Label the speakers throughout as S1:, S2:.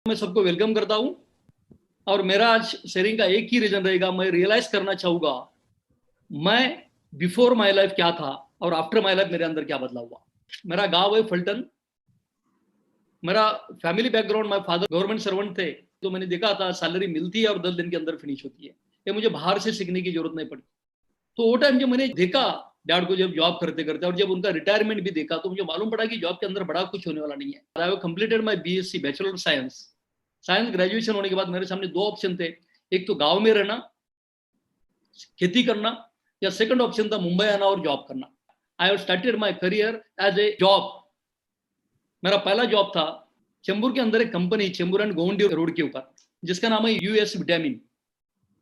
S1: मैं सबको वेलकम करता हूं और मेरा आज शेयरिंग का एक ही रीजन रहेगा। मैं रियलाइज करना चाहूंगा मैं बिफोर माय लाइफ क्या था और आफ्टर माय लाइफ मेरे अंदर क्या बदलाव हुआ। मेरा गांव है फलटन। मेरा family background, my father government servant थे, तो मैंने देखा था सैलरी मिलती है और 10 दिन के अंदर फिनिश होती है। ये मुझे बाहर से सीखने की जरूरत नहीं पड़ी। तो वो टाइम जब मैंने देखा डैड को, जब जॉब करते करते और जब उनका रिटायरमेंट भी देखा, तो मुझे मालूम पड़ा कि जॉब के अंदर बड़ा कुछ होने वाला नहीं है। I have completed my BSc bachelor of science. Science graduation होने के बाद मेरे सामने दो ऑप्शन थे। एक तो गांव में रहना, खेती करना, या सेकंड ऑप्शन था मुंबई आना और जॉब करना। I have started my career as a job. मेरा पहला जॉब था चेंबूर के अंदर एक company, Chembur and Govandi road के ऊपर, जिसका नाम है यूएस विटामिन।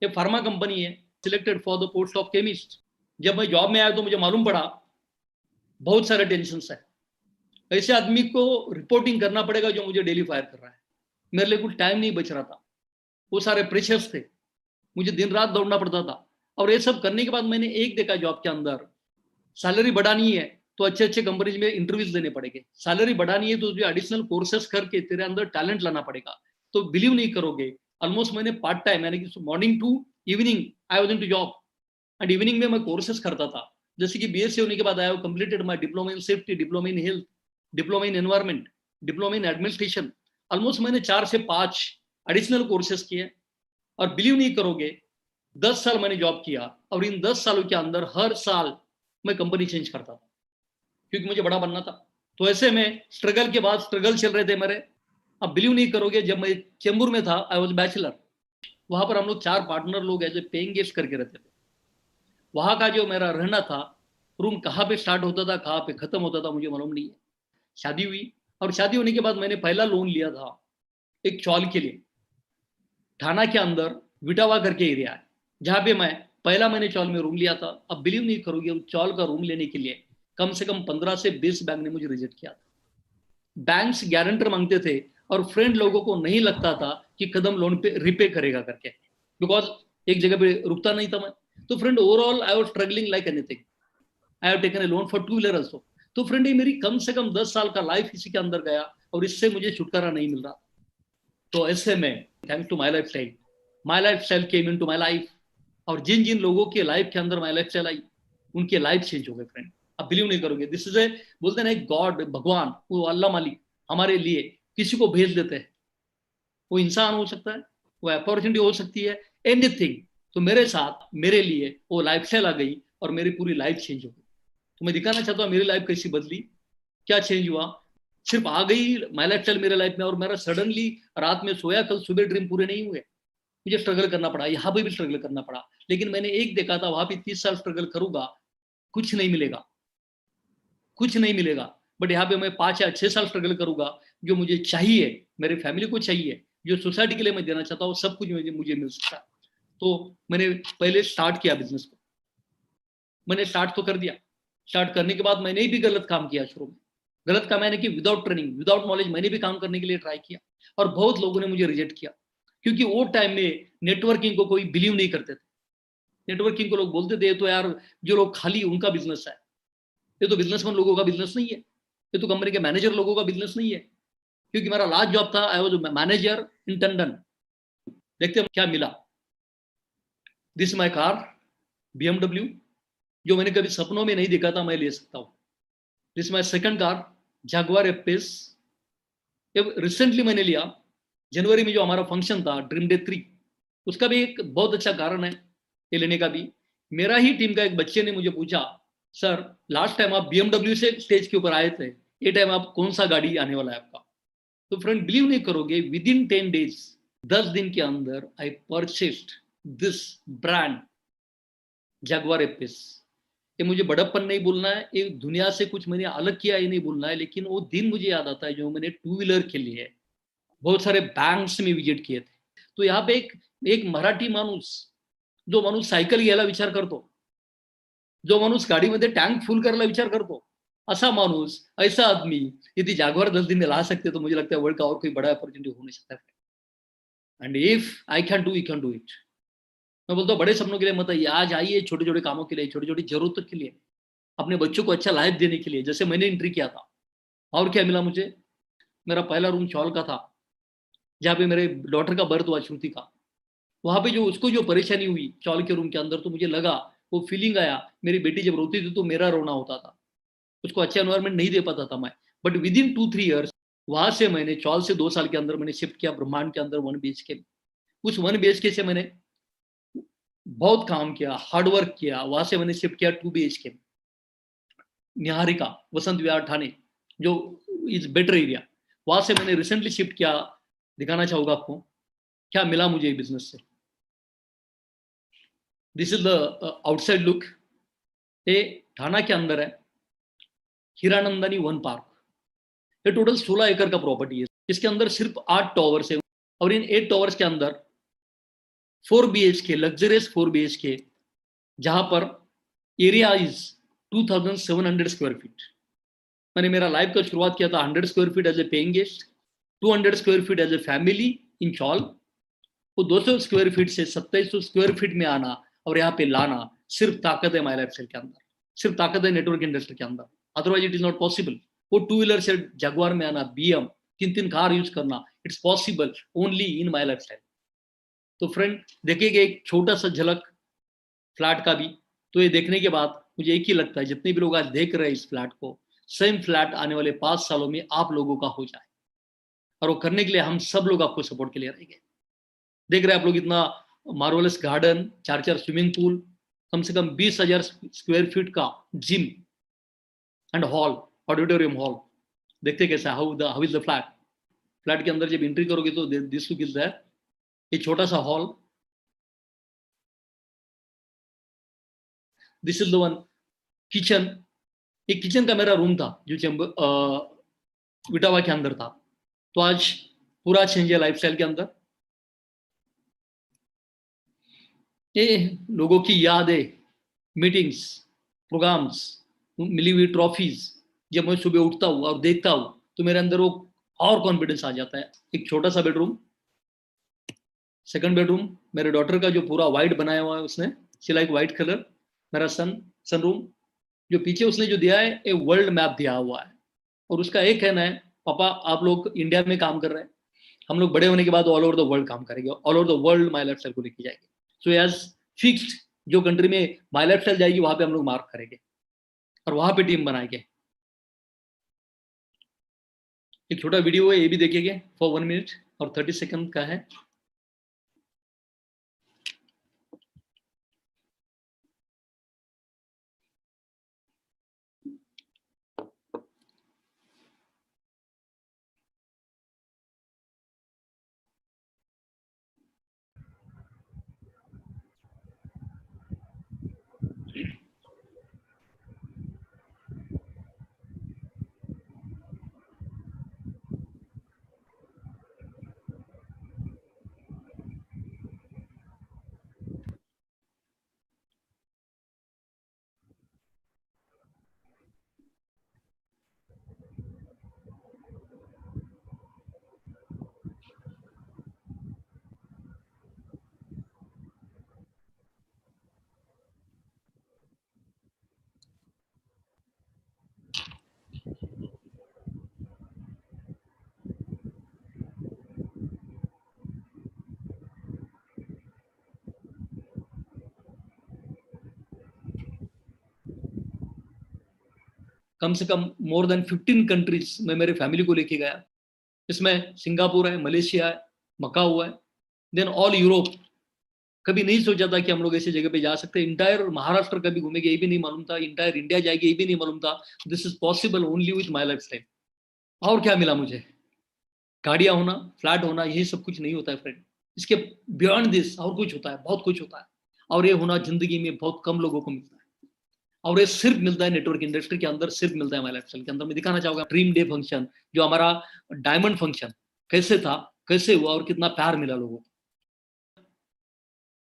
S1: ये फार्मा कंपनी है। Selected for the post of chemist. जब मैं जॉब में आया तो मुझे मालूम पड़ा बहुत सारे टेंशन है। ऐसे आदमी को रिपोर्टिंग करना पड़ेगा जो मुझे डेली फायर कर रहा है। मेरे लिए कुछ टाइम नहीं बच रहा था। वो सारे प्रेशर्स थे, मुझे दिन रात दौड़ना पड़ता था। और ये सब करने के बाद मैंने एक देखा, जॉब के अंदर सैलरी बढ़ानी है तो अच्छे अच्छे कंपनीज में इंटरव्यूज देने पड़ेंगे। सैलरी बढ़ानी है तो तुझे एडिशनल कोर्सेस करके तेरे अंदर टैलेंट लाना पड़ेगा। तो बिलीव नहीं करोगे, ऑलमोस्ट मैंने पार्ट टाइम, यानी कि morning to evening I was into job, and evening में मैं कोर्सेस करता था। जैसे कि बीएससी होने के बाद I have completed my diploma in safety, diploma in health, diploma in environment, diploma in administration. Almost मैंने 4 से 5 एडिशनल कोर्सेस किए। और बिलीव नहीं करोगे, 10 साल मैंने जॉब किया और इन 10 सालों के अंदर हर साल मैं कंपनी चेंज करता था, क्योंकि मुझे बड़ा बनना था। तो ऐसे में स्ट्रगल के बाद स्ट्रगल चल रहे थे मेरे। अब बिलीव नहीं करोगे, जब मैं चेंबूर में था, आई वॉज बैचलर। वहां पर हम लोग 4 पार्टनर लोग एज ए पेइंग गेस्ट करके रहते थे। वहां का जो मेरा रहना था, रूम कहाँ पे स्टार्ट होता था कहाँ पे खत्म होता था मुझे मालूम नहीं है। शादी हुई और शादी होने के बाद मैंने पहला लोन लिया था एक चॉल के लिए। थाना के अंदर विटावा करके एरिया है, जहाँ पे मैं पहला मैंने चौल में रूम लिया था। अब बिलीव नहीं करोगे, उस चौल का रूम लेने के लिए कम से कम 15 से 20 बैंक ने मुझे रिजेक्ट किया था। बैंक्स गारंटर मांगते थे और फ्रेंड लोगों को नहीं लगता था कि कदम लोन पे रिपे करेगा करके, बिकॉज एक जगह पे रुकता नहीं था मैं। तो friend, overall I was struggling like anything. I have taken a loan for 2 wheeler also. तो फ्रेंड, ये मेरी कम से कम 10 साल का लाइफ इसी के अंदर गया और इससे मुझे छुटकारा नहीं मिल रहा। तो ऐसे में thanks to my life style came into my life. और जिन जिन लोगों के लाइफ के अंदर माई लाइफ स्टाइल आई, उनके लाइफ चेंज हो गए फ्रेंड। आप बिलीव नहीं करोगे, दिस इज ए, बोलते हैं ना, एक गॉड, भगवान, वो अल्लाह मालिक हमारे लिए किसी को भेज देते हैं। वो इंसान हो सकता है, वो अपॉर्चुनिटी हो सकती है, एनीथिंग। तो मेरे साथ, मेरे लिए वो लाइफ स्टाइल आ गई और मेरी पूरी लाइफ चेंज हो गई। तो मैं दिखाना चाहता हूँ मेरी लाइफ कैसी बदली, क्या चेंज हुआ। सिर्फ आ गई माई लाइफ स्टाइल मेरे लाइफ में और मेरा सडनली रात में सोया, कल सुबह ड्रीम पूरे नहीं हुए। मुझे स्ट्रगल करना पड़ा, यहाँ पे भी स्ट्रगल करना पड़ा। लेकिन मैंने एक देखा था, वहां पे 30 साल स्ट्रगल करूंगा कुछ नहीं मिलेगा, कुछ नहीं मिलेगा। बट यहाँ पे मैं 5 या 6 साल स्ट्रगल करूंगा, जो मुझे चाहिए, मेरी फैमिली को चाहिए, जो सोसाइटी के लिए मैं देना चाहता हूँ, सब कुछ मुझे मिल सकता है। तो मैंने पहले स्टार्ट किया बिजनेस को। मैंने स्टार्ट तो कर दिया। स्टार्ट करने के बाद मैंने भी गलत काम किया शुरू में। गलत काम यानी कि विदाउट ट्रेनिंग, विदाउट नॉलेज मैंने भी काम करने के लिए ट्राई किया और बहुत लोगों ने मुझे रिजेक्ट किया, क्योंकि वो टाइम में नेटवर्किंग को कोई बिलीव नहीं करते थे। नेटवर्किंग को लोग बोलते थे तो यार, जो लोग खाली उनका बिजनेस है, ये तो बिजनेसमैन लोगों का बिजनेस नहीं है, ये तो कंपनी के मैनेजर लोगों का बिजनेस नहीं है। क्योंकि मेरा लास्ट जॉब था, आई वाज मैनेजर इन टंडन। देखते हैं क्या मिला। दिस माई कार, BMW, जो मैंने कभी सपनों में नहीं देखा था मैं ले सकता हूँ। This my second car, Jaguar F-pace. Recently मैंने लिया जनवरी में, जो हमारा फंक्शन था ड्रीम डे 3, उसका भी एक बहुत अच्छा कारण है ये लेने का भी। मेरा ही टीम का एक बच्चे ने मुझे पूछा, सर लास्ट टाइम आप BMW से स्टेज के ऊपर आए थे, ये टाइम आप कौन सा गाड़ी आने वाला है आपका। तो फ्रेंड, बिलीव नहीं करोगे, विद इन 10 डेज, 10 दिन के अंदर I purchased this brand Jaguar F Pace. ये मुझे बड़प्पन नहीं बोलना है, एक दुनिया से कुछ मैंने अलग किया ये नहीं बोलना है, लेकिन वो दिन मुझे याद आता है जो मैंने 2 व्हीलर के लिए बहुत सारे बैंक्स में विजिट किए थे। तो यहाँ पे एक मराठी माणूस, जो माणूस सायकल घ्यायला विचार करतो, जो माणूस गाडीमध्ये टँक फुल करायला विचार करतो, ऐसा माणूस, ऐसा आदमी यदि जागवार 10 दिन में ला सकते, तो मुझे लगता है वर्ल्ड का और कोई बड़ा अपॉर्चुनिटी हो नहीं सकता है। And if I can do, you can do it. मैं बोलता हूँ बड़े सपनों के लिए मत आइए, आज आइए छोटे छोटे कामों के लिए, छोटी छोटी जरूरतों के लिए, अपने बच्चों को अच्छा लाइफ देने के लिए, जैसे मैंने एंट्री किया था। और क्या मिला मुझे, मेरा पहला रूम चौल का था, जहाँ पे मेरे डॉटर का बर्थ हुआ, श्रुति का, वहां पे जो उसको जो परेशानी हुई चौल के रूम के अंदर, तो मुझे लगा, वो फीलिंग आया, मेरी बेटी जब रोती थी तो मेरा रोना होता था, उसको अच्छा एनवायरमेंट नहीं दे पाता था मैं। बट विद इन 2-3 ईयर्स वहां से मैंने चौल से 2 साल के अंदर मैंने शिफ्ट किया ब्रह्मांड के अंदर 1 BHK। उस 1 BHK से मैंने बहुत काम किया, हार्डवर्क किया, वहां से मैंने शिफ्ट किया 2 BHK, निहारिका, वसंत विहार ठाणे, जो इज बेटर एरिया, वहां से मैंने रिसेंटली शिफ्ट किया। दिखाना चाहूंगा आपको क्या मिला मुझे बिजनेस से। This is the outside look. ये ठाणा के अंदर है, हीरानंदानी वन पार्क। ये टोटल 16 एकड़ का प्रॉपर्टी है। इसके अंदर सिर्फ 8 टॉवर्स है, और इन 8 टॉवर्स के अंदर 4 BHK, लग्जरियस 4 BHK, जहां पर एरिया इज 2700 स्क्वायर फीट। मैंने मेरा लाइफ का शुरुआत किया था 100 square feet as a paying guest, 200 square feet as a family in chawl. वो 200 स्क्वायर फीट से 2700 स्क्वायर फीट में आना और यहाँ पे लाना सिर्फ ताकत है माई लाइफ स्टाइल के अंदर, सिर्फ ताकत है नेटवर्क इंडस्ट्री के अंदर, otherwise it is not possible. वो 2 व्हीलर से जगवार में आना, BM 3-3 कार यूज करना, it's possible only in my life style. तो फ्रेंड देखेंगे एक छोटा सा झलक फ्लैट का भी, तो ये देखने के बाद मुझे एक ही लगता है, जितने भी लोग आज देख रहे हैं इस फ्लैट को, सेम फ्लैट आने वाले 5 सालों में आप लोगों का हो जाए, और वो करने के लिए हम सब लोग आपको सपोर्ट के लिए रहेंगे। देख रहे हैं आप लोग इतना मार्वलस गार्डन, 4-4 स्विमिंग पूल, कम से कम 20,000 स्क्वायर फीट का gym and hall, auditorium hall. देखते कैसा how is the flat. Flat के अंदर जब एंट्री करोगे तो दिस लुक इज देयर। ये छोटा सा hall, this is the one kitchen. एक किचन का मेरा रूम था जो विटावा के अंदर था, तो आज पूरा चेंज है लाइफस्टाइल के अंदर। ये लोगों की यादें, मीटिंग्स, प्रोग्राम्स, मिली हुई ट्रॉफीज, जब मैं सुबह उठता हूँ और देखता हूँ तो मेरे अंदर वो और कॉन्फिडेंस आ जाता है। एक छोटा सा बेडरूम, सेकंड बेडरूम मेरे डॉटर का जो पूरा वाइट बनाया हुआ है उसने, शी लाइक वाइट कलर। मेरा सनरूम, जो पीछे उसने जो दिया है एक वर्ल्ड मैप दिया हुआ है, और उसका एक कहना है, पापा आप लोग इंडिया में काम कर रहे हैं, हम लोग बड़े होने के बाद ऑल ओवर द वर्ल्ड काम करेंगे, all over the world my life style को लेके जाएंगे। सो एज फिक्स्ड, जो कंट्री में माई लाइफ स्टाइल जाएगी वहां पे हम लोग मार्क करेंगे और वहां पे टीम बनाएंगे। एक छोटा वीडियो है, ये भी देखेंगे, फॉर 1 मिनट और 30 सेकंड का है। कम से कम मोर देन 15 कंट्रीज में मेरे फैमिली को लेके गया। इसमें सिंगापुर है, मलेशिया है, मकाऊ है, देन ऑल यूरोप। कभी नहीं सोचा था कि हम लोग ऐसी जगह पे जा सकते हैं। इंटायर महाराष्ट्र कभी घूमेंगे ये भी नहीं मालूम था, इंटायर इंडिया जाएगी ये भी नहीं मालूम था। This is possible only with my life style. और क्या मिला मुझे? गाड़ियां होना, फ्लैट होना, यही सब कुछ नहीं होता है फ्रेंड। इसके बियॉन्ड दिस और कुछ होता है, बहुत कुछ होता है, और ये होना जिंदगी में बहुत कम लोगों को मिलता है, और ये सिर्फ मिलता है नेटवर्क इंडस्ट्री के अंदर, सिर्फ मिलता है हमारे लाइफस्टाइल के अंदर। मैं दिखाना चाहूंगा ड्रीम डे फंक्शन, जो हमारा डायमंड फंक्शन कैसे था, कैसे हुआ, और कितना प्यार मिला लोगों को।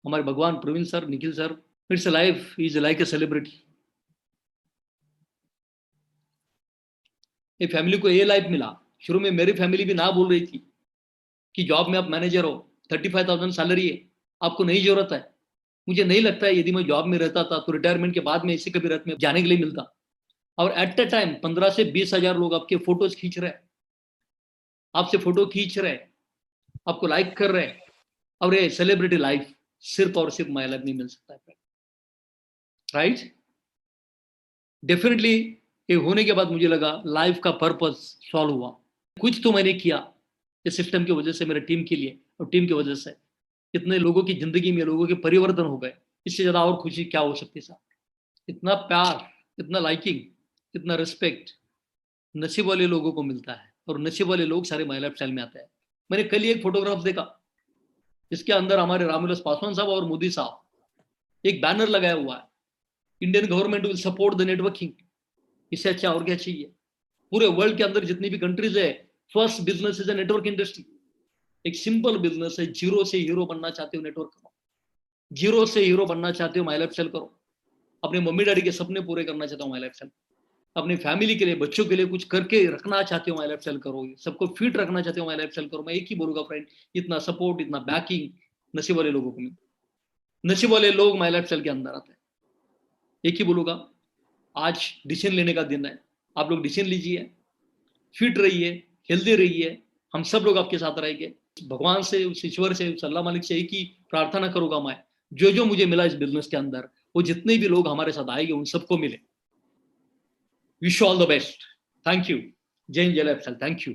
S1: हमारे भगवान Praveen sir, Nikhil sir, it's life is like a celebrity. ये फैमिली को ये लाइफ मिला। शुरू में मेरी फैमिली भी ना बोल रही थी कि जॉब में आप मैनेजर हो, 35,000 सैलरी है, आपको नहीं जरूरत है। मुझे नहीं लगता है यदि मैं जॉब में रहता था तो रिटायरमेंट के बाद में इसी कभी रथ में जाने के लिए मिलता। और एट द टाइम 15 से 20 हजार लोग आपके फोटोज खींच रहे हैं, आपसे फोटो खींच रहे हैं, आपको लाइक कर रहे हैं, और ये सेलिब्रिटी लाइफ सिर्फ और सिर्फ माई लाइफ नहीं मिल सकता है, राइट? डेफिनेटली ये होने के बाद मुझे लगा लाइफ का पर्पस सॉल्व हुआ। कुछ तो मैंने किया इस सिस्टम की वजह से, मेरे टीम के लिए, और टीम की वजह से इतने लोगों की जिंदगी में लोगों के परिवर्तन हो गए। इससे ज्यादा और खुशी क्या हो सकती साहब? इतना प्यार, इतना लाइकिंग, इतना रिस्पेक्ट नसीब वाले लोगों को मिलता है, और नसीब वाले लोग सारे माय लाइफ स्टाइल में आते हैं। मैंने कल ही एक फोटोग्राफ देखा जिसके अंदर हमारे रामविलास पासवान साहब और मोदी साहब एक बैनर लगाया हुआ है, Indian government will support the networking. इससे अच्छा और क्या चाहिए? पूरे वर्ल्ड के अंदर जितनी भी कंट्रीज है, first business is a network industry. एक सिंपल बिजनेस है, जीरो से हीरो बनना चाहते हो नेटवर्क करो, जीरो से हीरो बनना चाहते हो माय लाइफ स्टाइल करो, अपने मम्मी डैडी के सपने पूरे करना चाहते हो माय लाइफ स्टाइल, अपनी फैमिली के लिए, बच्चों के लिए कुछ करके रखना चाहते हो माय लाइफ स्टाइल करो, सबको फिट रखना चाहते हो माय लाइफ स्टाइल करो। मैं एक ही बोलूंगा फ्रेंड, इतना सपोर्ट, इतना बैकिंग नसीब वाले लोगों को मिलता, नसीब वाले लोग माय लाइफ स्टाइल के अंदर आते हैं। एक ही बोलूंगा, आज डिसीजन लेने का दिन है, आप लोग डिसीजन लीजिए, फिट रहिए, हेल्दी रहिए, हम सब लोग आपके साथ रहेंगे। भगवान से, उस ईश्वर से, उस अल्लाह मालिक से एक ही प्रार्थना करूंगा मैं, जो जो मुझे मिला इस बिजनेस के अंदर, वो जितने भी लोग हमारे साथ आएंगे उन सबको मिले। Wish all the best. Thank you. जय हिंद, जय लाइफ स्टाइल। Thank you.